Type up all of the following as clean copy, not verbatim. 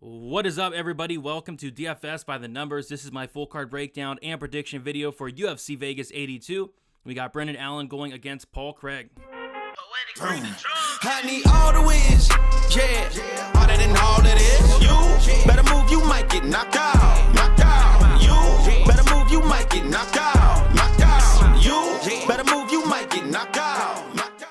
What is up, everybody? Welcome to DFS by the Numbers. This is my full card breakdown and prediction video for UFC Vegas 82. We got Brendan Allen going against Paul Craig. I need all the wins, yeah. Harder than all it is. You better move, you might get knocked out. Knocked out. You better move, you might get knocked out. Knocked out. You better move, you might get knocked out. Knocked out.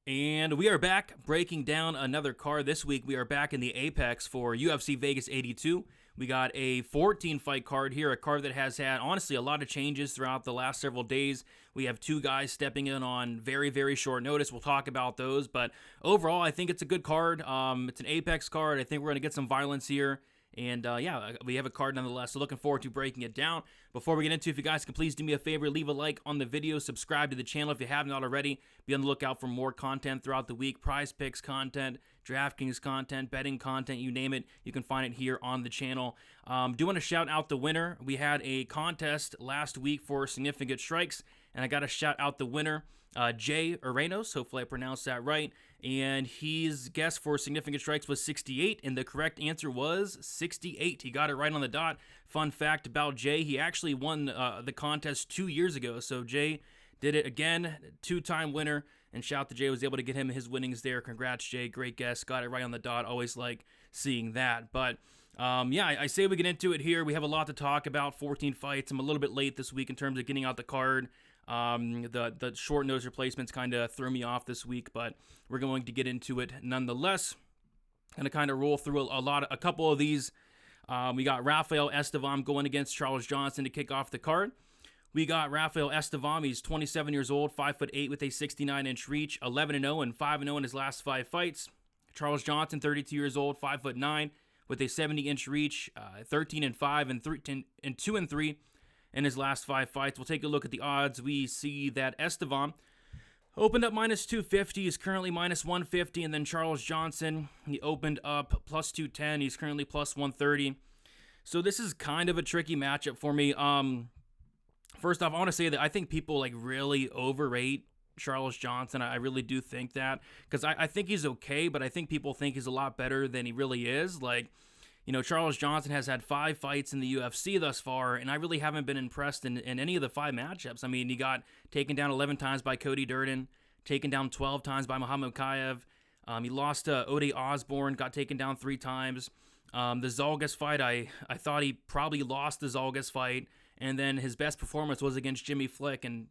And we are back breaking down another card. This week we are back in the Apex for UFC Vegas 82. We got a 14-fight card here, a card that has had, honestly, a lot of changes throughout the last several days. We have two guys stepping in on very, very short notice. We'll talk about those, but overall, I think it's a good card. It's an Apex card. I think we're going to get some violence here. And yeah, we have a card nonetheless, so looking forward to breaking it down. Before we get into it, if you guys can please do me a favor, leave a like on the video, subscribe to the channel if you haven't already. Be on the lookout for more content throughout the week, prize picks content, DraftKings content, betting content, you name it. You can find it here on the channel. Do want to shout out the winner. We had a contest last week for significant strikes, and I got to shout out the winner. Jay Arenos, hopefully I pronounced that right, and his guess for significant strikes was 68, and the correct answer was 68. He got it right on the dot. Fun fact about Jay, he actually won the contest 2 years ago, so Jay did it again, two-time winner, and shout to Jay, was able to get him his winnings there. Congrats, Jay, great guess, got it right on the dot, always like seeing that, but yeah, I say we get into it here. We have a lot to talk about, 14 fights. I'm a little bit late this week in terms of getting out the card. The short nose replacements kind of threw me off this week, but we're going to get into it nonetheless. Going to kind of roll through a couple of these. We got Raphael Estevam going against Charles Johnson to kick off the card. We got Raphael Estevam. He's 27 years old, 5'8" with a 69-inch reach, 11-0 and 5-0 in his last 5 fights. Charles Johnson, 32 years old, 5'9" with a 70-inch reach, 13-5 and 2-3. In his last 5 fights. We'll take a look at the odds. We see that Estevam opened up minus 250. He's currently minus 150. And then Charles Johnson, he opened up plus 210. He's currently plus 130. So this is kind of a tricky matchup for me. First off, I want to say that I think people really overrate Charles Johnson. I really do think that. Because I think he's okay, but I think people think he's a lot better than he really is. Charles Johnson has had 5 fights in the UFC thus far, and I really haven't been impressed in any of the 5 matchups. I mean, he got taken down 11 times by Cody Durden, taken down 12 times by Muhammad Kayev. He lost to Ode Osborne, got taken down 3 times. The Zalgas fight, I thought he probably lost the Zalgas fight, and then his best performance was against Jimmy Flick, and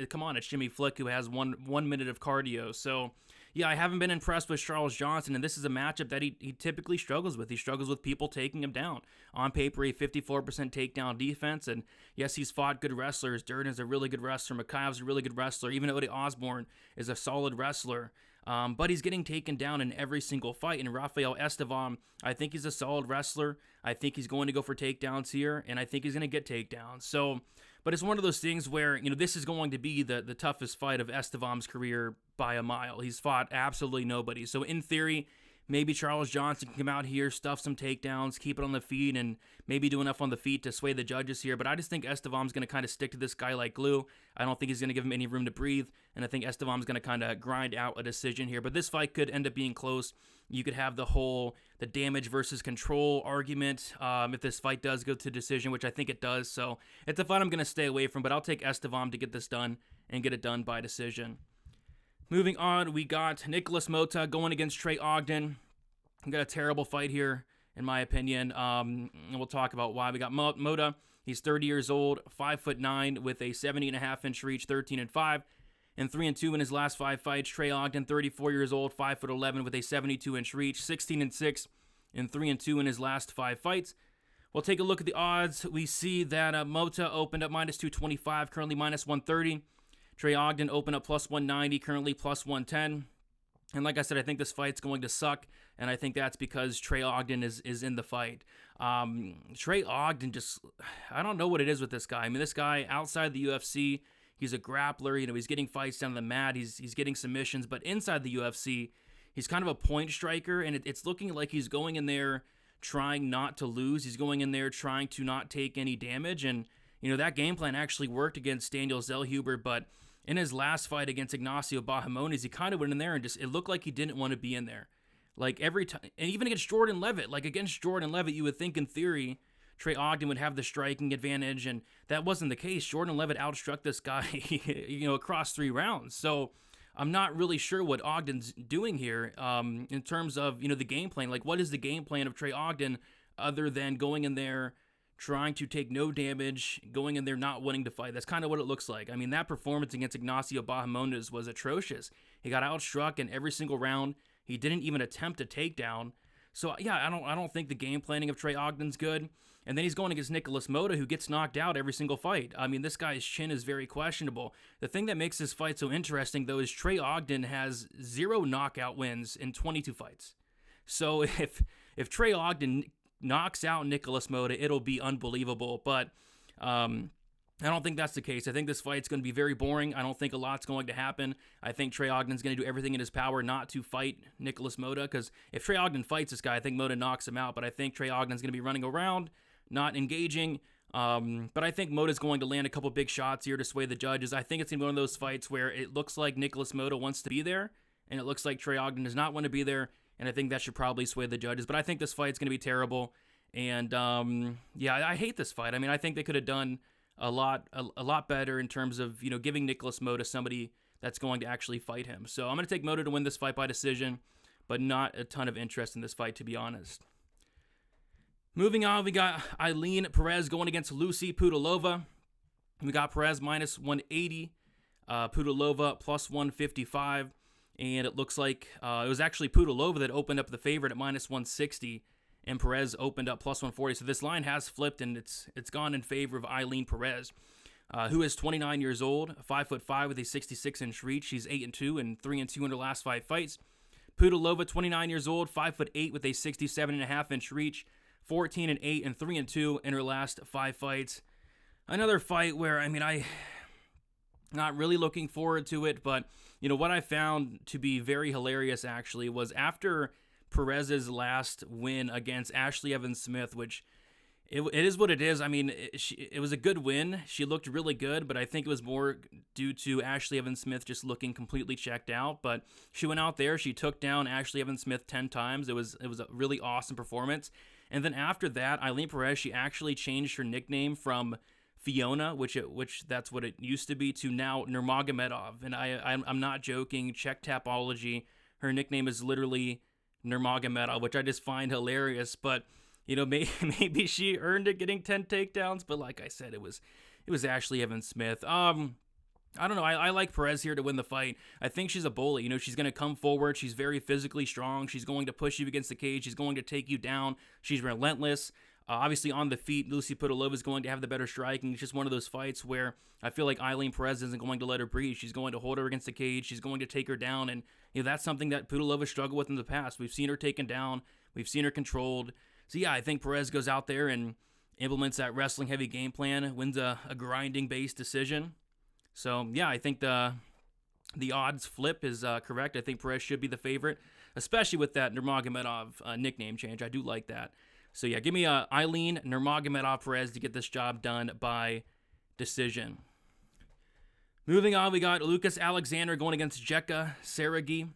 come on, it's Jimmy Flick who has one minute of cardio. So yeah, I haven't been impressed with Charles Johnson, and this is a matchup that he typically struggles with. He struggles with people taking him down. On paper, a 54% takedown defense, and yes, he's fought good wrestlers. Durden's a really good wrestler. Makayev's a really good wrestler. Even Ode Osborne is a solid wrestler. But he's getting taken down in every single fight. And Raphael Estevam, I think he's a solid wrestler. I think he's going to go for takedowns here, and I think he's going to get takedowns. So, but it's one of those things where, this is going to be the toughest fight of Estevam's career by a mile. He's fought absolutely nobody. So in theory, maybe Charles Johnson can come out here, stuff some takedowns, keep it on the feet, and maybe do enough on the feet to sway the judges here. But I just think Estevam's going to kind of stick to this guy like glue. I don't think he's going to give him any room to breathe, and I think Estevam's going to kind of grind out a decision here. But this fight could end up being close. You could have the damage versus control argument if this fight does go to decision, which I think it does. So it's a fight I'm going to stay away from, but I'll take Estevam to get this done and get it done by decision. Moving on, we got Nicholas Mota going against Trey Ogden. We got a terrible fight here, in my opinion, and we'll talk about why. We got Mota. He's 30 years old, 5'9", with a 70.5-inch reach, 13-5, and 3-2 in his last 5 fights. Trey Ogden, 34 years old, 5'11", with a 72-inch reach, 16-6, and 3-2 in his last 5 fights. We'll take a look at the odds. We see that Mota opened up minus 225, currently minus 130. Trey Ogden opened up plus 190, currently plus 110. And like I said, I think this fight's going to suck, and I think that's because Trey Ogden is in the fight. Trey Ogden I don't know what it is with this guy. I mean, this guy outside the UFC, he's a grappler. He's getting fights down the mat. He's getting submissions. But inside the UFC, he's kind of a point striker, and it's looking like he's going in there trying not to lose. He's going in there trying to not take any damage, and that game plan actually worked against Daniel Zellhuber, but in his last fight against Ignacio Bahamondes, he kind of went in there and it looked like he didn't want to be in there. Like every time, and even against Jordan Levett, like against Jordan Levett, you would think in theory Trey Ogden would have the striking advantage, and that wasn't the case. Jordan Levett outstruck this guy, across 3 rounds. So I'm not really sure what Ogden's doing here in terms of, the game plan. Like, what is the game plan of Trey Ogden other than going in there, trying to take no damage, going in there not wanting to fight? That's kind of what it looks like. I mean, that performance against Ignacio Bahamondes was atrocious. He got outstruck in every single round. He didn't even attempt a takedown. So, yeah, I don't think the game planning of Trey Ogden's good. And then he's going against Nicholas Mota, who gets knocked out every single fight. I mean, this guy's chin is very questionable. The thing that makes this fight so interesting, though, is Trey Ogden has 0 knockout wins in 22 fights. So if Trey Ogden knocks out Nicholas Mota, it'll be unbelievable. But I don't think that's the case. I think this fight's going to be very boring. I don't think a lot's going to happen. I think Trey Ogden's going to do everything in his power not to fight Nicholas Mota, because if Trey Ogden fights this guy, I think Mota knocks him out. But I think Trey Ogden's going to be running around, not engaging. But I think Mota's going to land a couple big shots here to sway the judges. I think it's going to be one of those fights where it looks like Nicholas Mota wants to be there, and it looks like Trey Ogden does not want to be there, and I think that should probably sway the judges. But I think this fight's going to be terrible, and I hate this fight. I mean, I think they could have done a lot better in terms of, giving Nicholas Mota somebody that's going to actually fight him. So I'm going to take Mota to win this fight by decision, but not a ton of interest in this fight, to be honest. Moving on, we got Eileen Perez going against Lucy Pudova. We got Perez minus 180, Pudova plus 155, and it looks like it was actually Pudova that opened up the favorite at minus 160, and Perez opened up plus 140. So this line has flipped, and it's gone in favor of Eileen Perez, who is 29 years old, 5'5" with a 66-inch reach. She's 8-2 and 3-2 in her last 5 fights. Pudova, 29 years old, 5'8" with a 67.5-inch reach. 14-8 and 3-2 in her last 5 fights. Another fight where, I not really looking forward to it, but what I found to be very hilarious actually was after Perez's last win against Ashley Evans-Smith, which it is what it is. I mean, it was a good win. She looked really good, but I think it was more due to Ashley Evans-Smith just looking completely checked out. But she went out there, she took down Ashley Evans-Smith 10 times. It was a really awesome performance. And then after that, Eileen Perez, she actually changed her nickname from Fiona, which that's what it used to be, to now Nurmagomedov. And I'm not joking. Check Tapology. Her nickname is literally Nurmagomedov, which I just find hilarious. But maybe she earned it getting 10 takedowns. But like I said, it was Ashley Evans-Smith. I don't know. I like Perez here to win the fight. I think she's a bully. She's going to come forward. She's very physically strong. She's going to push you against the cage. She's going to take you down. She's relentless. Obviously, on the feet, Lucy Pudova is going to have the better striking. It's just one of those fights where I feel like Eileen Perez isn't going to let her breathe. She's going to hold her against the cage. She's going to take her down. And that's something that Pudova struggled with in the past. We've seen her taken down. We've seen her controlled. So, yeah, I think Perez goes out there and implements that wrestling-heavy game plan, wins a grinding-based decision. So, yeah, I think the odds flip is correct. I think Perez should be the favorite, especially with that Nurmagomedov nickname change. I do like that. So, yeah, give me Eileen Nurmagomedov Perez to get this job done by decision. Moving on, we got Lucas Alexander going against Jekka Seregi.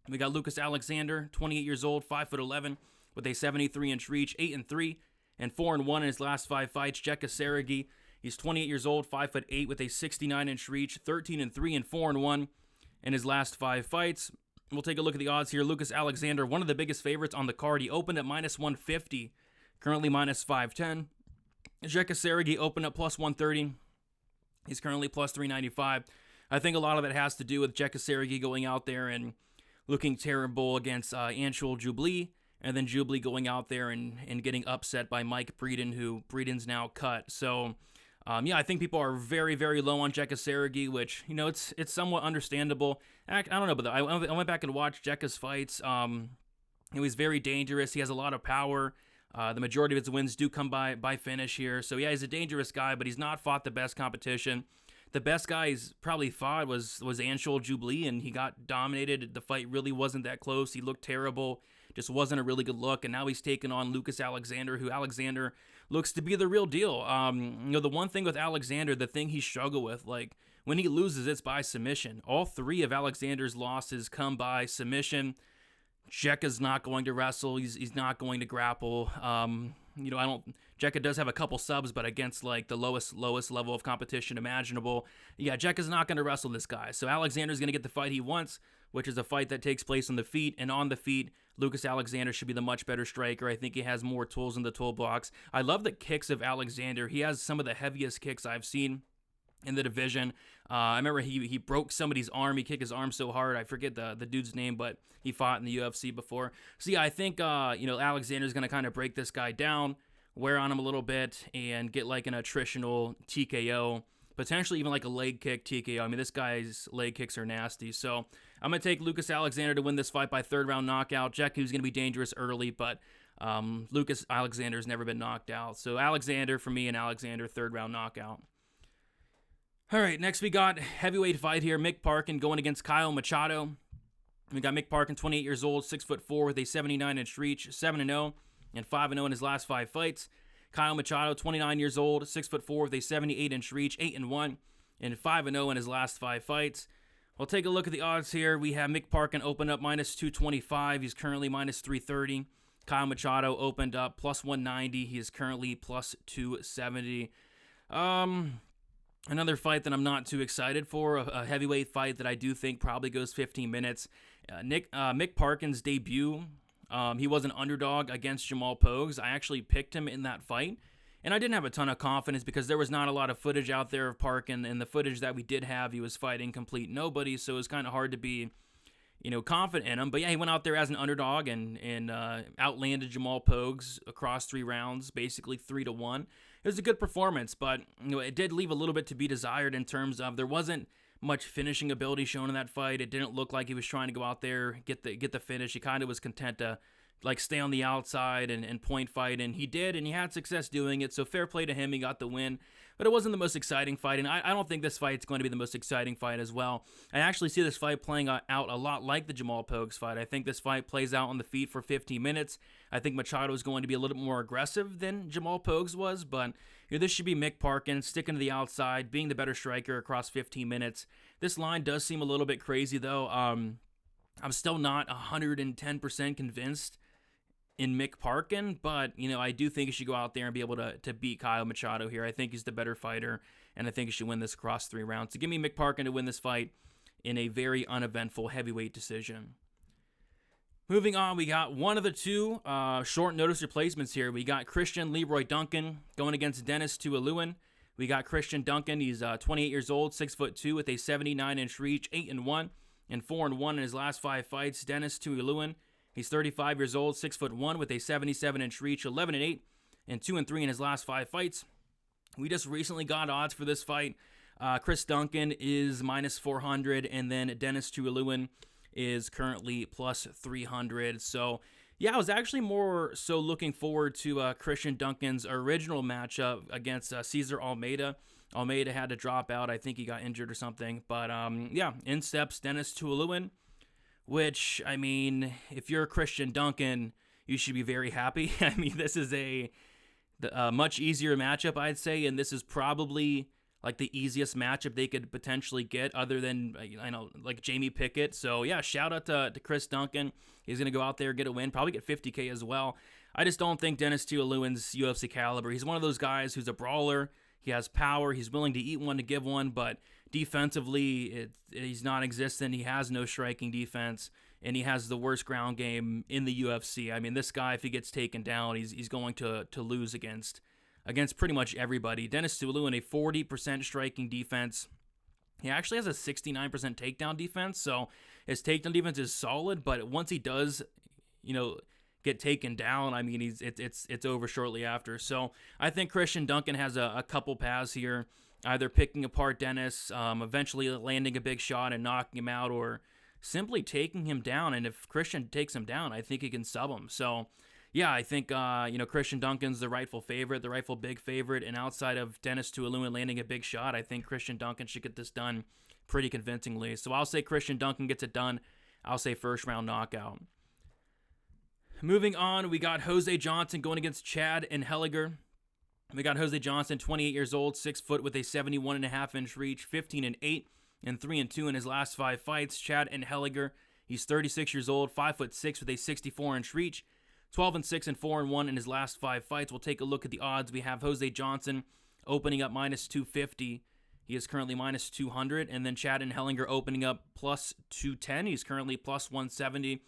We got Lucas Alexander, 28 years old, 5'11", with a 73-inch reach, 8-3 and 4-1 in his last 5 fights. Jekka Seregi, he's 28 years old, 5'8", with a 69-inch reach, 13-3 and 4-1 in his last 5 fights. We'll take a look at the odds here. Lucas Alexander, one of the biggest favorites on the card. He opened at minus 150, currently minus 510. Jekka Seregi opened up plus 130. He's currently plus 395. I think a lot of that has to do with Jekka Seregi going out there and looking terrible against Anshul Jubli, and then Jubli going out there and getting upset by Mike Breeden, who Breeden's now cut. So, I think people are very, very low on Jekka Seregi, which, it's somewhat understandable. I don't know, but I went back and watched Jekka's fights. He's very dangerous. He has a lot of power. The majority of his wins do come by finish here. So, yeah, he's a dangerous guy, but he's not fought the best competition. The best guy he's probably fought was Anshul Jubli, and he got dominated. The fight really wasn't that close. He looked terrible. Just wasn't a really good look. And now he's taken on Lucas Alexander, who Alexander looks to be the real deal. The one thing with Alexander, the thing he struggled with, like when he loses, it's by submission. All 3 of Alexander's losses come by submission. Jekka's not going to wrestle. He's not going to grapple. Jekka does have a couple subs, but against like the lowest level of competition imaginable. Yeah, Jekka's not going to wrestle this guy. So Alexander's going to get the fight he wants, which is a fight that takes place on the feet. And on the feet, Lucas Alexander should be the much better striker. I think he has more tools in the toolbox. I love the kicks of Alexander. He has some of the heaviest kicks I've seen in the division. I remember he broke somebody's arm. He kicked his arm so hard. I forget the dude's name, but he fought in the UFC before. So yeah, I think Alexander's going to kind of break this guy down, wear on him a little bit, and get like an attritional TKO, potentially even like a leg kick TKO. I mean, this guy's leg kicks are nasty. So I'm going to take Lucas Alexander to win this fight by third round knockout. Jekka's going to be dangerous early, but Lucas Alexander's never been knocked out. So Alexander for me, and Alexander third round knockout. All right, next we got heavyweight fight here. Mick Parkin going against Kyle Machado. We got Mick Parkin, 28 years old, 6'4", with a 79-inch reach, 7-0, and 5-0 in his last 5 fights. Kyle Machado, 29 years old, 6'4", with a 78-inch reach, 8-1, and 5-0 in his last 5 fights. We'll take a look at the odds here. We have Mick Parkin open up minus 225. He's currently minus 330. Kyle Machado opened up plus 190. He is currently plus 270. Another fight that I'm not too excited for, a heavyweight fight that I do think probably goes 15 minutes. Mick Parkin's debut, he was an underdog against Jamal Pogues. I actually picked him in that fight, and I didn't have a ton of confidence because there was not a lot of footage out there of Parkin, and the footage that we did have, he was fighting complete nobody, so it was kind of hard to be, confident in him. But yeah, he went out there as an underdog and outlanded Jamal Pogues across 3 rounds, basically 3-1. It was a good performance, but it did leave a little bit to be desired in terms of there wasn't much finishing ability shown in that fight. It didn't look like he was trying to go out there, get the finish. He kind of was content to stay on the outside and point fight, and he did, and he had success doing it, so fair play to him. He got the win, but it wasn't the most exciting fight, and I don't think this fight's going to be the most exciting fight as well. I actually see this fight playing out a lot like the Jamal Pogues fight. I think this fight plays out on the feet for 15 minutes. I think Machado is going to be a little bit more aggressive than Jamal Pogues was, but this should be Mick Parkin sticking to the outside, being the better striker across 15 minutes. This line does seem a little bit crazy, though. I'm still not 110% convinced in Mick Parkin, but I do think he should go out there and be able to beat Kyle Machado here. I think he's the better fighter, and I think he should win this across 3 rounds. So give me Mick Parkin to win this fight in a very uneventful heavyweight decision. Moving on, we got one of the 2 short notice replacements here. We got Christian Leroy Duncan going against Dennis Tualuan. We got Christian Duncan. He's 28 years old, 6'2", with a 79-inch reach, 8-1, and 4-1 in his last 5 fights. Dennis Tualuan, he's 35 years old, 6'1", with a 77-inch reach, 11-8, and 2-3 in his last 5 fights. We just recently got odds for this fight. Chris Duncan is minus 400, and then Dennis Tualuan is currently plus 300. So yeah, I was actually more so looking forward to Christian Duncan's original matchup against Cesar Almeida. Almeida had to drop out. I think he got injured or something. But yeah, in steps Dennis Tualuan, which, I mean, if you're Christian Duncan, you should be very happy. I mean, this is a much easier matchup, I'd say, and this is probably like the easiest matchup they could potentially get other than, like Jamie Pickett. So yeah, shout out to Chris Duncan. He's going to go out there, get a win, probably get $50K as well. I just don't think Dennis Tualuan's UFC caliber. He's one of those guys who's a brawler. He has power. He's willing to eat one to give one, but defensively, he's non-existent. He has no striking defense, and he has the worst ground game in the UFC. I mean, this guy, if he gets taken down, he's going to lose against pretty much everybody. Dennis Tualuan, a 40% striking defense. He actually has a 69% takedown defense, so his takedown defense is solid, but once he does, get taken down, I mean, it's over shortly after. So I think Christian Duncan has a couple paths here, either picking apart Dennis, eventually landing a big shot and knocking him out, or simply taking him down. And if Christian takes him down, I think he can sub him. So yeah, I think Christian Duncan's the rightful favorite, the rightful big favorite, and outside of Dennis Tualuan landing a big shot, I think Christian Duncan should get this done pretty convincingly. So I'll say Christian Duncan gets it done. I'll say first round knockout. Moving on, we got Jose Johnson going against Chad and Heler. We got Jose Johnson, 28 years old, 6 foot with a 71.5-inch reach, 15-8, and 3-2 in his last 5 fights. Chad and Heler, He's 36 years old, 5'6" with a 64-inch reach, 12-6 and 4-1 in his last 5 fights. We'll take a look at the odds. We have Jose Johnson opening up -250. He is currently -200, and then Chad and Hellinger opening up +210. He's currently +170.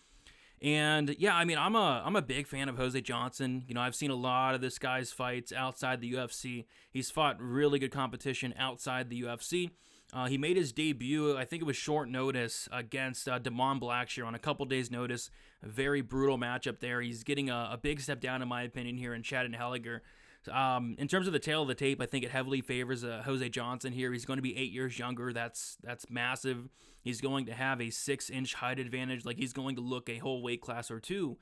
And yeah, I mean, I'm a big fan of Jose Johnson. You know, I've seen a lot of this guy's fights outside the UFC. He's fought really good competition outside the UFC. He made his debut, I think it was short notice, against Damon Blackshear on a couple days' notice. A very brutal matchup there. He's getting a big step down, in my opinion, here in Chad and Hellinger. In terms of the tail of the tape, I think it heavily favors Jose Johnson here. He's going to be 8 years younger. That's massive. He's going to have a 6-inch height advantage. Like, he's going to look a whole weight class or two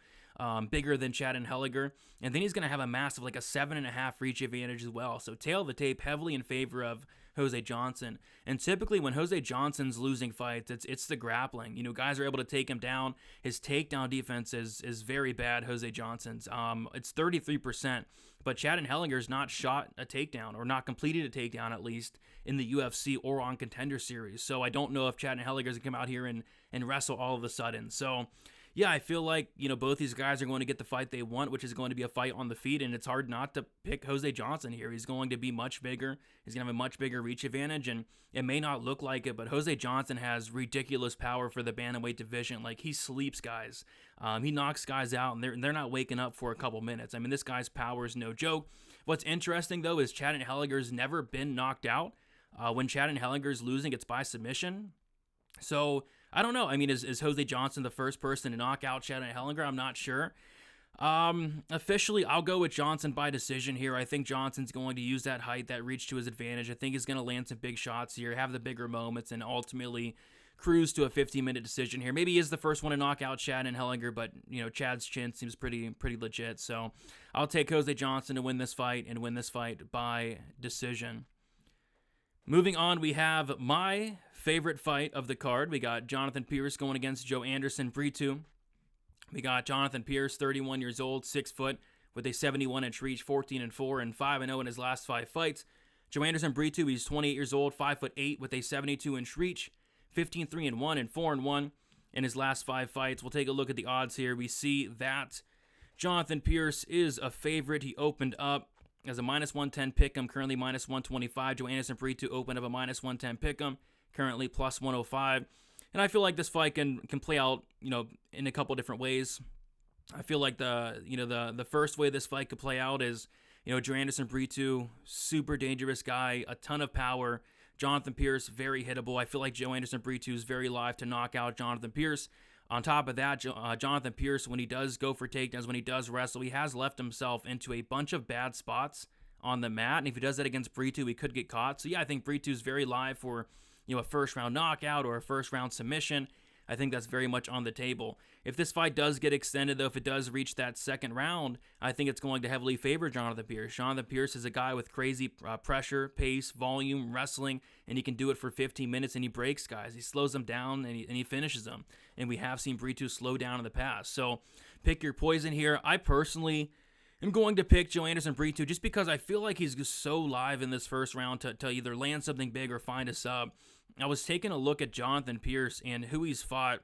bigger than Chad and Hellinger. And then he's going to have a massive, like a 7.5 reach advantage as well. So tail of the tape heavily in favor of Jose Johnson. And typically when Jose Johnson's losing fights, it's the grappling. You know, guys are able to take him down. His takedown defense is very bad, Jose Johnson's. It's 33%. But Chad and Hellinger's not shot a takedown, or not completed a takedown at least, in the UFC or on Contender Series. So I don't know if Chad and Hellinger's going to come out here and wrestle all of a sudden. So yeah, I feel like, you know, both these guys are going to get the fight they want, which is going to be a fight on the feet, and it's hard not to pick Jose Johnson here. He's going to be much bigger. He's going to have a much bigger reach advantage, and it may not look like it, but Jose Johnson has ridiculous power for the bantamweight division. Like, he sleeps guys. He knocks guys out, and they're not waking up for a couple minutes. I mean, this guy's power is no joke. What's interesting, though, is Chad and Hellinger's never been knocked out. When Chad and Hellinger's losing, it's by submission. So I don't know. I mean, is Jose Johnson the first person to knock out Chad and Hellinger? I'm not sure. Officially, I'll go with Johnson by decision here. I think Johnson's going to use that height, that reach to his advantage. I think he's going to land some big shots here, have the bigger moments, and ultimately cruise to a 15-minute decision here. Maybe he is the first one to knock out Chad and Hellinger, but, you know, Chad's chin seems pretty legit. So I'll take Jose Johnson to win this fight, and win this fight by decision. Moving on, we have my favorite fight of the card. We got Jonathan Pierce going against Joe Anderson Breu. We got Jonathan Pierce, 31 years old, 6 foot, with a 71-inch reach, 14-4, and 5-0 in his last 5 fights. Joe Anderson Breu, he's 28 years old, 5'8", with a 72-inch reach, 15-3-1, and 4-1 in his last 5 fights. We'll take a look at the odds here. We see that Jonathan Pierce is a favorite. He opened up as a -110 pick'em, currently -125. Joe Anderson Breu opened up a -110 pick'em, currently +105. And I feel like this fight can play out, you know, in a couple different ways. I feel like the first way this fight could play out is, you know, Joe Anderson Breu, super dangerous guy, a ton of power. Jonathan Pierce, very hittable. I feel like Joe Anderson Breu is very live to knock out Jonathan Pierce. On top of that, Jonathan Pierce, when he does go for takedowns, when he does wrestle, he has left himself into a bunch of bad spots on the mat. And if he does that against Breu, he could get caught. So yeah, I think Breu is very live for, you know, a first-round knockout or a first-round submission. I think that's very much on the table. If this fight does get extended, though, if it does reach that second round, I think it's going to heavily favor Jonathan Pierce. Jonathan Pierce is a guy with crazy pressure, pace, volume, wrestling, and he can do it for 15 minutes, and he breaks guys. He slows them down, and he finishes them. And we have seen Breu slow down in the past. So pick your poison here. I personally am going to pick Joe Anderson Breu just because I feel like he's just so live in this first round to either land something big or find a sub. I was taking a look at Jonathan Pierce and who he's fought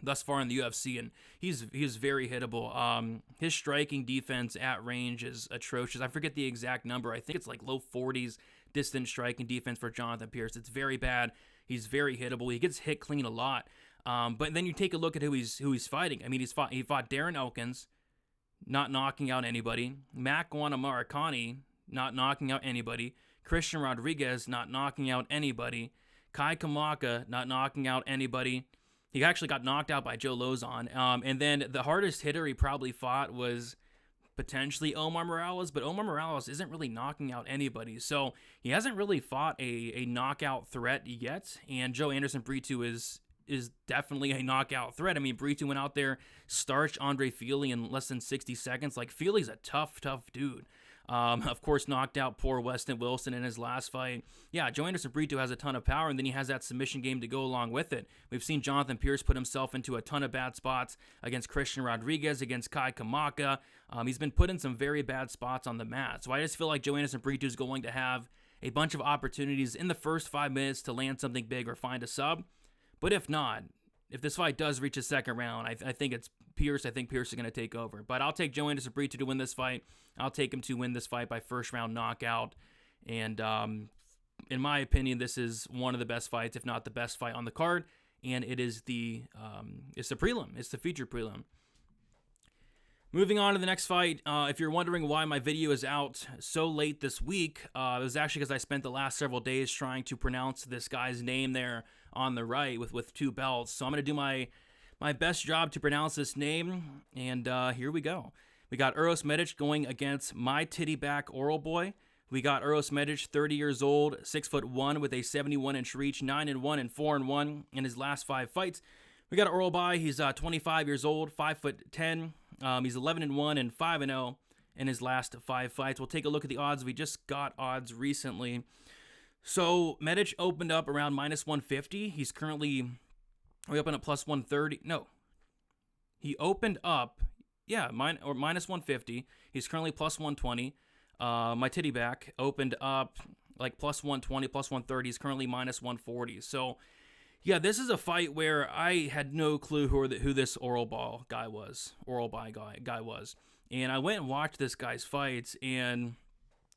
thus far in the UFC, and he's very hittable. His striking defense at range is atrocious. I forget the exact number. I think it's like low 40s distant striking defense for Jonathan Pierce. It's very bad. He's very hittable. He gets hit clean a lot. But then you take a look at who he's fighting. I mean, he fought Darren Elkins, not knocking out anybody. Mac Guanamaracani, not knocking out anybody. Christian Rodriguez, not knocking out anybody. Kai Kamaka, not knocking out anybody. He actually got knocked out by Joe Lozon. And then the hardest hitter he probably fought was potentially Omar Morales, but Omar Morales isn't really knocking out anybody. So he hasn't really fought a knockout threat yet. And Joe Anderson Breu is definitely a knockout threat. I mean, Breu went out there, starched Andre Fili in less than 60 seconds. Like, Fili's a tough dude. Of course, knocked out poor Weston Wilson in his last fight. Yeah, Joe Anderson Breu has a ton of power, and then he has that submission game to go along with it. We've seen Jonathan Pierce put himself into a ton of bad spots against Christian Rodriguez, against Kai Kamaka. He's been put in some very bad spots on the mat. So I just feel like Joe Anderson Breu is going to have a bunch of opportunities in the first 5 minutes to land something big or find a sub. But if not, if this fight does reach a second round, I think it's Pierce. I think Pierce is going to take over. But I'll take Joannis Breu to win this fight. I'll take him to win this fight by first round knockout. And in my opinion, this is one of the best fights, if not the best fight on the card. And it is it's the prelim. It's the feature prelim. Moving on to the next fight, if you're wondering why my video is out so late this week, it was actually because I spent the last several days trying to pronounce this guy's name there on the right with 2 belts. So I'm going to do my best job to pronounce this name, and here we go. We got Uros Medic going against my titty back Oral Boy. We got Uros Medic, 30 years old, 6'1", with a 71-inch reach, 9-1 and 4-1 in his last 5 fights. We got Oral Boy, he's 25 years old, 5'10". He's 11-1 and 5-0 in his last 5 fights. We'll take a look at the odds. We just got odds recently. So Medic opened up around -150. He's currently, we opened up +130. No, he opened up, -150. He's currently +120. My titty back opened up like +120, +130. He's currently -140. So yeah, this is a fight where I had no clue who this Oral Boy guy was. And I went and watched this guy's fights, and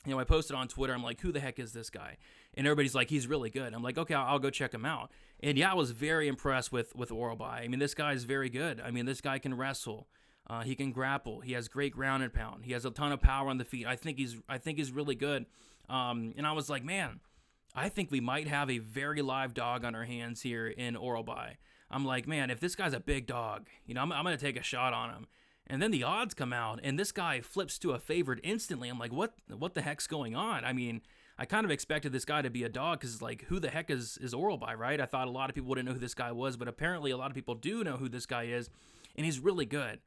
I posted on Twitter. I'm like, who the heck is this guy? And everybody's like, he's really good. I'm like, okay, I'll go check him out. And yeah, I was very impressed with Oral Boy. I mean, this guy's very good. I mean, this guy can wrestle. He can grapple. He has great ground and pound. He has a ton of power on the feet. I think he's really good. And I was like, man, I think we might have a very live dog on our hands here in Oral Boy. I'm like, man, if this guy's a big dog, I'm going to take a shot on him. And then the odds come out, and this guy flips to a favorite instantly. I'm like, what the heck's going on? I mean, I kind of expected this guy to be a dog because it's like, who the heck is Oral Boy, right? I thought a lot of people wouldn't know who this guy was, but apparently a lot of people do know who this guy is, and he's really good.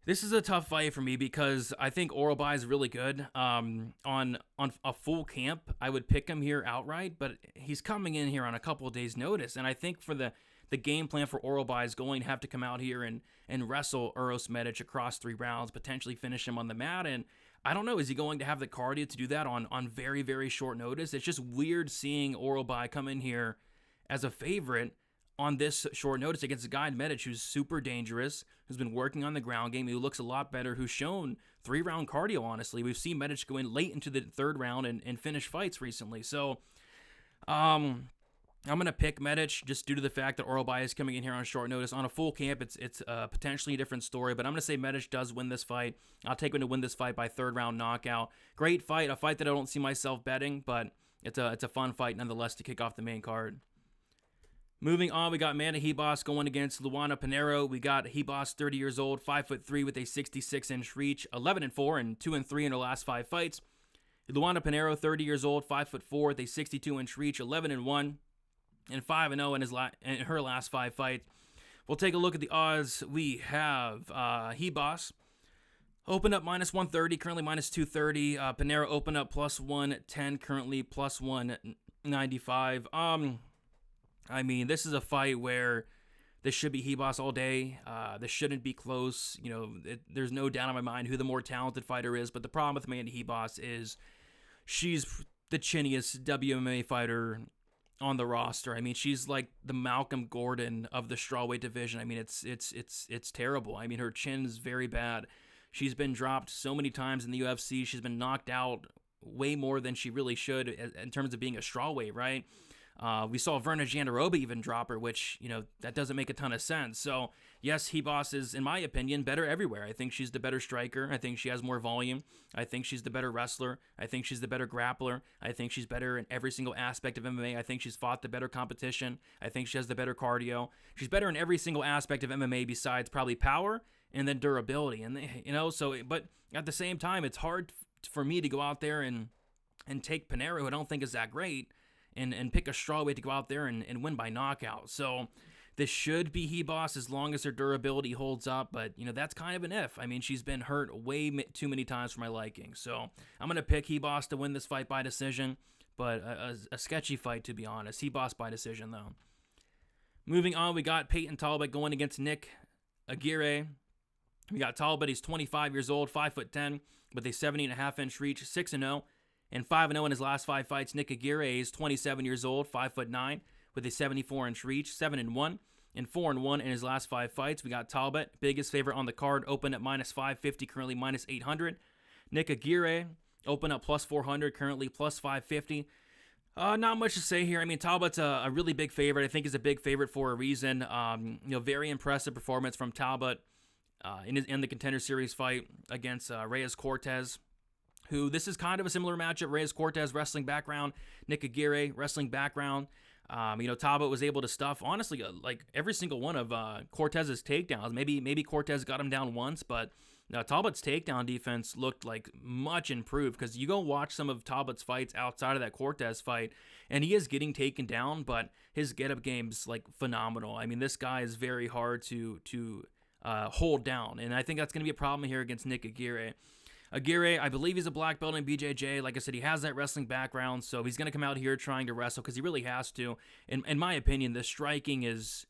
This is a tough fight for me because I think Oral Boy is really good. On a full camp, I would pick him here outright, but he's coming in here on a couple of days' notice, and I think for the game plan for Oral Boy is going to have to come out here and wrestle Uros Medic across 3 rounds, potentially finish him on the mat, and I don't know, is he going to have the cardio to do that on very, very short notice? It's just weird seeing Oral Boy come in here as a favorite on this short notice against a guy in Medic who's super dangerous, who's been working on the ground game, who looks a lot better, who's shown 3-round cardio, honestly. We've seen Medic go in late into the 3rd round and finish fights recently. So I'm going to pick Medic just due to the fact that Oral Boy is coming in here on short notice. On a full camp, it's potentially a different story, but I'm going to say Medic does win this fight. I'll take him to win this fight by 3rd round knockout. Great fight, a fight that I don't see myself betting, but it's a fun fight nonetheless to kick off the main card. Moving on, we got Amanda Heos going against Luana Panero. We got Heos, 30 years old, 5'3" with a 66-inch reach, 11-4 and 2-3 in her last 5 fights. Luana Panero, 30 years old, 5'4" with a 62-inch reach, 11-1 and 5-0 in her last 5 fights. We'll take a look at the odds. We have Heos opened up -130, currently -230. Panero opened up +110, currently +195. I mean, this is a fight where this should be Heos all day. This shouldn't be close. There's no doubt in my mind who the more talented fighter is. But the problem with Amanda Heos is she's the chinniest WMA fighter on the roster. I mean, she's like the Malcolm Gordon of the strawweight division. I mean, it's terrible. I mean, her chin's very bad. She's been dropped so many times in the UFC. She's been knocked out way more than she really should in terms of being a strawweight, right? We saw Verna Jandaroba even drop her, which, that doesn't make a ton of sense. So, yes, Heos is, in my opinion, better everywhere. I think she's the better striker. I think she has more volume. I think she's the better wrestler. I think she's the better grappler. I think she's better in every single aspect of MMA. I think she's fought the better competition. I think she has the better cardio. She's better in every single aspect of MMA besides probably power and then durability. And, but at the same time, it's hard for me to go out there and take Panero, who I don't think is that great, and pick a strawweight to go out there and win by knockout. So this should be Heos as long as her durability holds up, but, that's kind of an if. I mean, she's been hurt way too many times for my liking. So I'm going to pick Heos to win this fight by decision, but a sketchy fight, to be honest. Heos by decision, though. Moving on, we got Peyton Talbot going against Nick Agir. We got Talbot, he's 25 years old, 5'10", with a 70.5-inch reach, 6-0. And 5-0 in his last 5 fights. Nick Agir is 27 years old, 5'9", with a 74-inch reach, 7-1 and 4-1 in his last 5 fights. We got Talbot, biggest favorite on the card, open at minus 550, currently minus 800. Nick Agir, open up plus 400, currently plus 550. Not much to say here. I mean, Talbot's a really big favorite. I think he's a big favorite for a reason. Very impressive performance from Talbot in the Contender Series fight against Reyes Cortez, who this is kind of a similar matchup. Reyes Cortez, wrestling background. Nick Agir, wrestling background. Talbot was able to stuff, honestly, like every single one of Cortez's takedowns. Maybe Cortez got him down once, but Talbot's takedown defense looked like much improved, because you go watch some of Talbot's fights outside of that Cortez fight, and he is getting taken down, but his get-up game's like phenomenal. I mean, this guy is very hard to hold down, and I think that's going to be a problem here against Nick Agir. Agir, I believe he's a black belt in BJJ. Like I said, he has that wrestling background, so he's going to come out here trying to wrestle because he really has to. In my opinion, the striking is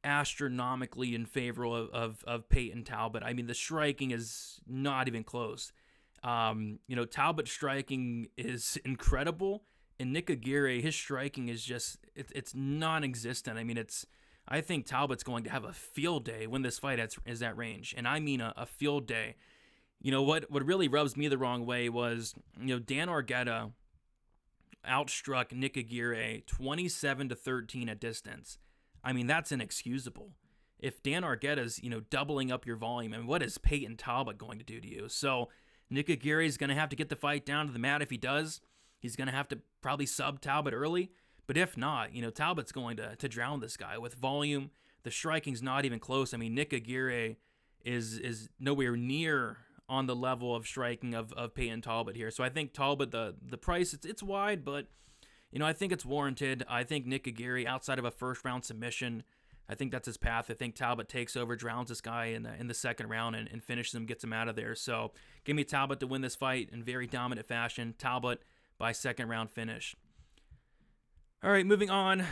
astronomically in favor of Peyton Talbot. I mean, the striking is not even close. Talbot's striking is incredible, and Nick Agir, his striking is just, it's non-existent. I mean, I think Talbot's going to have a field day when this fight is at range, and I mean a field day. What really rubs me the wrong way was, Dan Argueta outstruck Nick Agir 27-13 at distance. I mean, that's inexcusable. If Dan Argueta's, doubling up your volume, and what is Peyton Talbot going to do to you? So Nick Agir is going to have to get the fight down to the mat. If he does, he's going to have to probably sub Talbot early. But if not, Talbot's going to drown this guy with volume. The striking's not even close. I mean, Nick Agir is nowhere near on the level of striking of Peyton Talbot here. So I think Talbot, the price, it's wide, but I think it's warranted. I think Nick Agir, outside of a first round submission, I think that's his path. I think Talbot takes over, drowns this guy in the second round and finishes him, gets him out of there. So give me Talbot to win this fight in very dominant fashion. Talbot by second round finish. All right, moving on.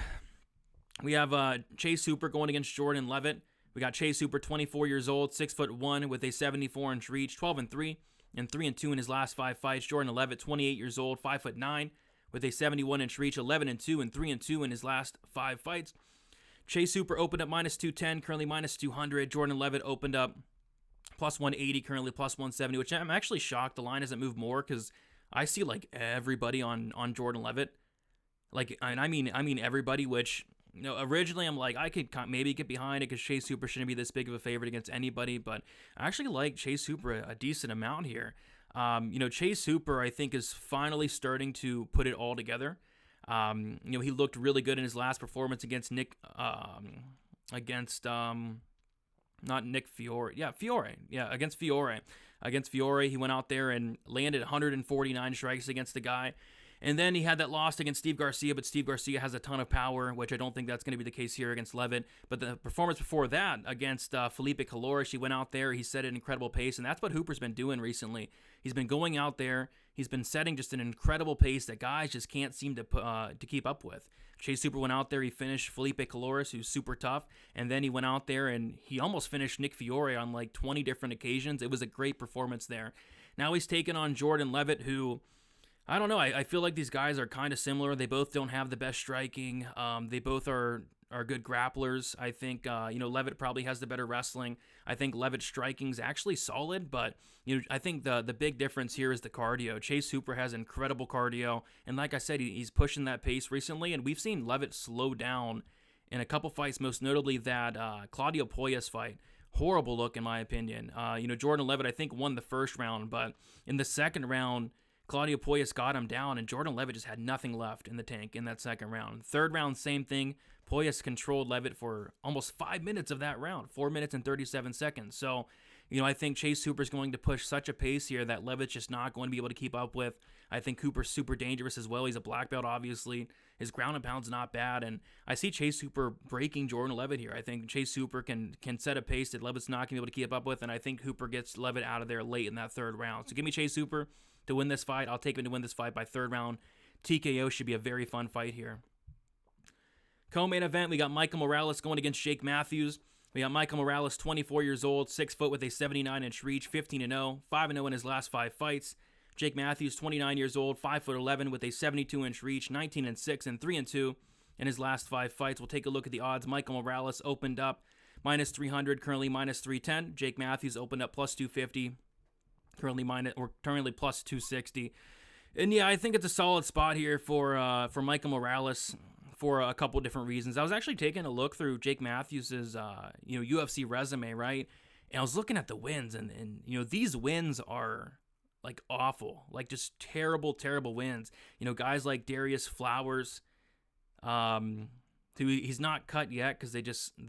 We have Chase Hooper going against Jordan Levett. We got Chase Hooper, 24 years old, 6'1", with a 74-inch reach, 12-3, and 3-2 in his last 5 fights. Jordan Levett, 28 years old, 5'9", with a 71-inch reach, 11-2, and 3-2 in his last 5 fights. Chase Hooper opened up minus 210, currently minus 200. Jordan Levett opened up plus 180, currently plus 170, which I'm actually shocked the line hasn't moved more, because I see like everybody on Jordan Levett. Like, and I mean everybody, which, originally I'm like, I could maybe get behind it because Chase Hooper shouldn't be this big of a favorite against anybody, but I actually like Chase Hooper a decent amount here. Chase Hooper, I think, is finally starting to put it all together. He looked really good in his last performance against against Fiore. Against Fiore, he went out there and landed 149 strikes against the guy. And then he had that loss against Steve Garcia, but Steve Garcia has a ton of power, which I don't think that's going to be the case here against Levett. But the performance before that against Felipe Calores, he went out there, he set an incredible pace, and that's what Hooper's been doing recently. He's been going out there, he's been setting just an incredible pace that guys just can't seem to keep up with. Chase Hooper went out there, he finished Felipe Calores, who's super tough, and then he went out there and he almost finished Nick Fiore on like 20 different occasions. It was a great performance there. Now he's taking on Jordan Levett, who, I don't know, I feel like these guys are kind of similar. They both don't have the best striking. They both are good grapplers. I think, Levett probably has the better wrestling. I think Levett's striking's actually solid, but, I think the big difference here is the cardio. Chase Hooper has incredible cardio, and like I said, he's pushing that pace recently, and we've seen Levett slow down in a couple fights, most notably that Claudio Poyas fight. Horrible look, in my opinion. Jordan Levett, I think, won the first round, but in the second round, Claudio Poyas got him down, and Jordan Levett just had nothing left in the tank in that second round. Third round, same thing. Poyas controlled Levett for almost 5 minutes of that round, 4 minutes and 37 seconds. So, I think Chase Hooper's going to push such a pace here that Levett's just not going to be able to keep up with. I think Hooper's super dangerous as well. He's a black belt, obviously. His ground and pound's not bad, and I see Chase Hooper breaking Jordan Levett here. I think Chase Hooper can set a pace that Levett's not going to be able to keep up with, and I think Hooper gets Levett out of there late in that third round. So give me Chase Hooper to win this fight. I'll take him to win this fight by third round. TKO should be a very fun fight here. Co-main event, we got Michael Morales going against Jake Matthews. We got Michael Morales, 24 years old, 6 foot with a 79-inch reach, 15-0, 5-0 in his last 5 fights. Jake Matthews, 29 years old, 5'11", with a 72-inch reach, 19-6, and 3-2 in his last 5 fights. We'll take a look at the odds. Michael Morales opened up minus 300, currently minus 310. Jake Matthews opened up plus 250, currently plus 260. And yeah, I think it's a solid spot here for Michael Morales for a couple different reasons. I was actually taking a look through Jake Matthews's UFC resume, right? And I was looking at the wins, and these wins are like awful, like just terrible wins. Guys like Darius Flowers, who he's not cut yet because they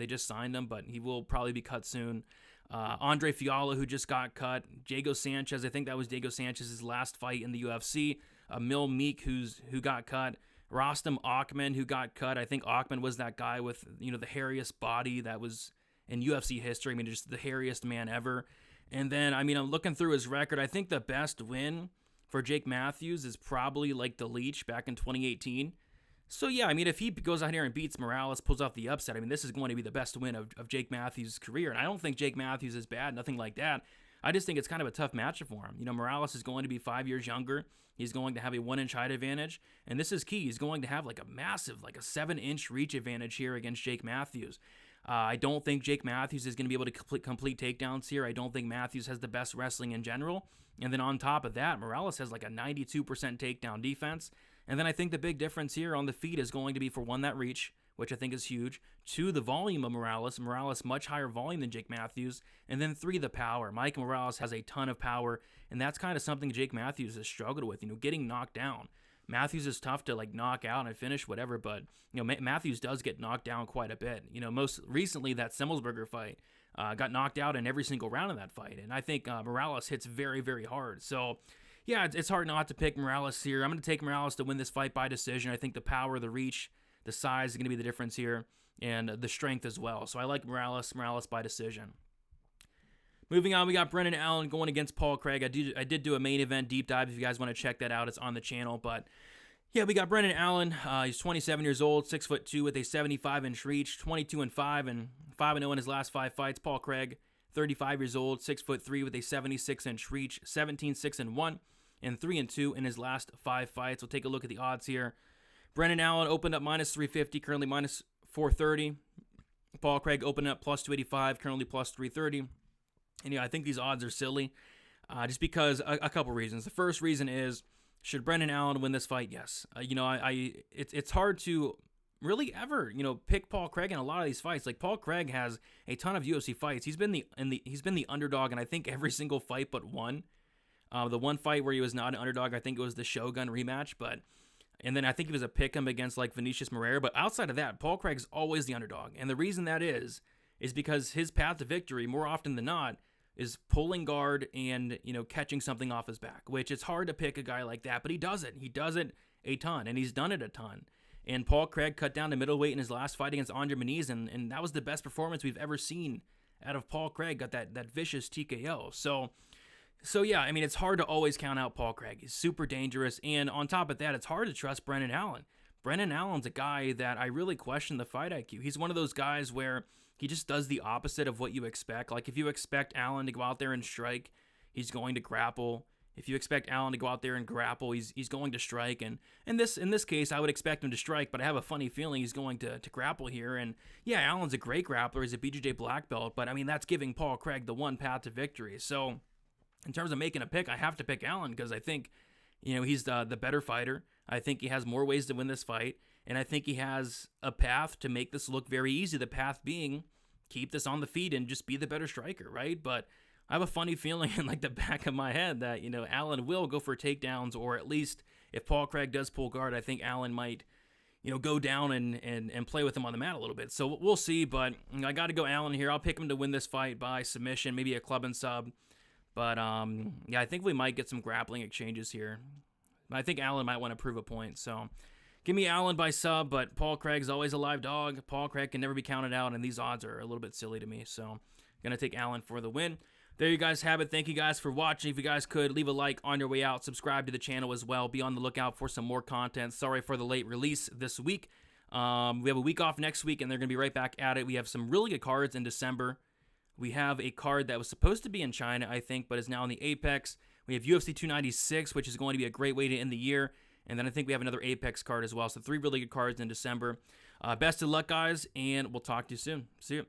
just signed him, but he will probably be cut soon. Andre Fiala, who just got cut. Diego Sanchez, I think that was Diego Sanchez's last fight in the UFC. Mil Meek, who got cut. Rostam Akhman, who got cut. I think Akhman was that guy with the hairiest body that was in UFC history. I mean, just the hairiest man ever. And then, I'm looking through his record. I think the best win for Jake Matthews is probably like the Leech back in 2018. So yeah, if he goes out here and beats Morales, pulls off the upset, this is going to be the best win of Jake Matthews' career. And I don't think Jake Matthews is bad, nothing like that. I just think it's kind of a tough matchup for him. Morales is going to be 5 years younger. He's going to have a 1-inch height advantage. And this is key. He's going to have like a massive, like a 7-inch reach advantage here against Jake Matthews. I don't think Jake Matthews is going to be able to complete takedowns here. I don't think Matthews has the best wrestling in general. And then on top of that, Morales has like a 92% takedown defense. And then I think the big difference here on the feet is going to be, for one, that reach, which I think is huge. 2, the volume of Morales. Morales, much higher volume than Jake Matthews. And then 3, the power. Mike Morales has a ton of power, and that's kind of something Jake Matthews has struggled with, getting knocked down. Matthews is tough to like knock out and finish whatever, but Matthews does get knocked down quite a bit. Most recently that Semmelsberger fight got knocked out in every single round of that fight, and I think Morales hits very, very hard. So yeah, it's hard not to pick Morales here. I'm going to take Morales to win this fight by decision. I think the power, the reach, the size is going to be the difference here, and the strength as well. So I like Morales by decision. Moving on, we got Brendan Allen going against Paul Craig. I did do a main event deep dive. If you guys want to check that out, it's on the channel. But yeah, we got Brendan Allen. He's 27 years old, 6'2", with a 75-inch reach, 22-5, and 5-0 in his last 5 fights. Paul Craig, 35 years old, 6'3", with a 76-inch reach, 17-6-1, and 3-2 in his last 5 fights. We'll take a look at the odds here. Brendan Allen opened up minus 350, currently minus 430. Paul Craig opened up plus 285, currently plus 330. And yeah, I think these odds are silly, just because a couple reasons. The first reason is, should Brendan Allen win this fight? Yes. It's hard to really ever pick Paul Craig in a lot of these fights. Like, Paul Craig has a ton of UFC fights. He's been the underdog in I think every single fight but one. The one fight where he was not an underdog, I think it was the Shogun rematch, and then I think he was a pick'em against like Vinicius Moreira. But outside of that, Paul Craig's always the underdog, and the reason that is because his path to victory, more often than not, is pulling guard and catching something off his back, which it's hard to pick a guy like that, but he does it. He does it a ton, and he's done it a ton. And Paul Craig cut down to middleweight in his last fight against Andre Muniz, and that was the best performance we've ever seen out of Paul Craig. Got that vicious TKO. So yeah, it's hard to always count out Paul Craig. He's super dangerous, and on top of that, it's hard to trust Brendan Allen. Brendan Allen's a guy that I really question the fight IQ. He's one of those guys where he just does the opposite of what you expect. Like, if you expect Allen to go out there and strike, he's going to grapple. If you expect Allen to go out there and grapple, he's going to strike. And in this case, I would expect him to strike, but I have a funny feeling he's going to grapple here. And yeah, Allen's a great grappler. He's a BJJ black belt, but that's giving Paul Craig the one path to victory. So in terms of making a pick, I have to pick Allen because I think he's the better fighter. I think he has more ways to win this fight, and I think he has a path to make this look very easy. The path being, keep this on the feet and just be the better striker, right? But I have a funny feeling in like the back of my head that, Allen will go for takedowns, or at least if Paul Craig does pull guard, I think Allen might, go down and play with him on the mat a little bit. So we'll see, but I got to go Allen here. I'll pick him to win this fight by submission, maybe a club and sub. But yeah, I think we might get some grappling exchanges here. I think Allen might want to prove a point. So give me Allen by sub, but Paul Craig's always a live dog. Paul Craig can never be counted out, and these odds are a little bit silly to me. So I'm going to take Allen for the win. There you guys have it. Thank you guys for watching. If you guys could, leave a like on your way out. Subscribe to the channel as well. Be on the lookout for some more content. Sorry for the late release this week. We have a week off next week, and they're going to be right back at it. We have some really good cards in December. We have a card that was supposed to be in China, I think, but is now in the Apex. We have UFC 296, which is going to be a great way to end the year. And then I think we have another Apex card as well. So 3 really good cards in December. Best of luck, guys, and we'll talk to you soon. See you.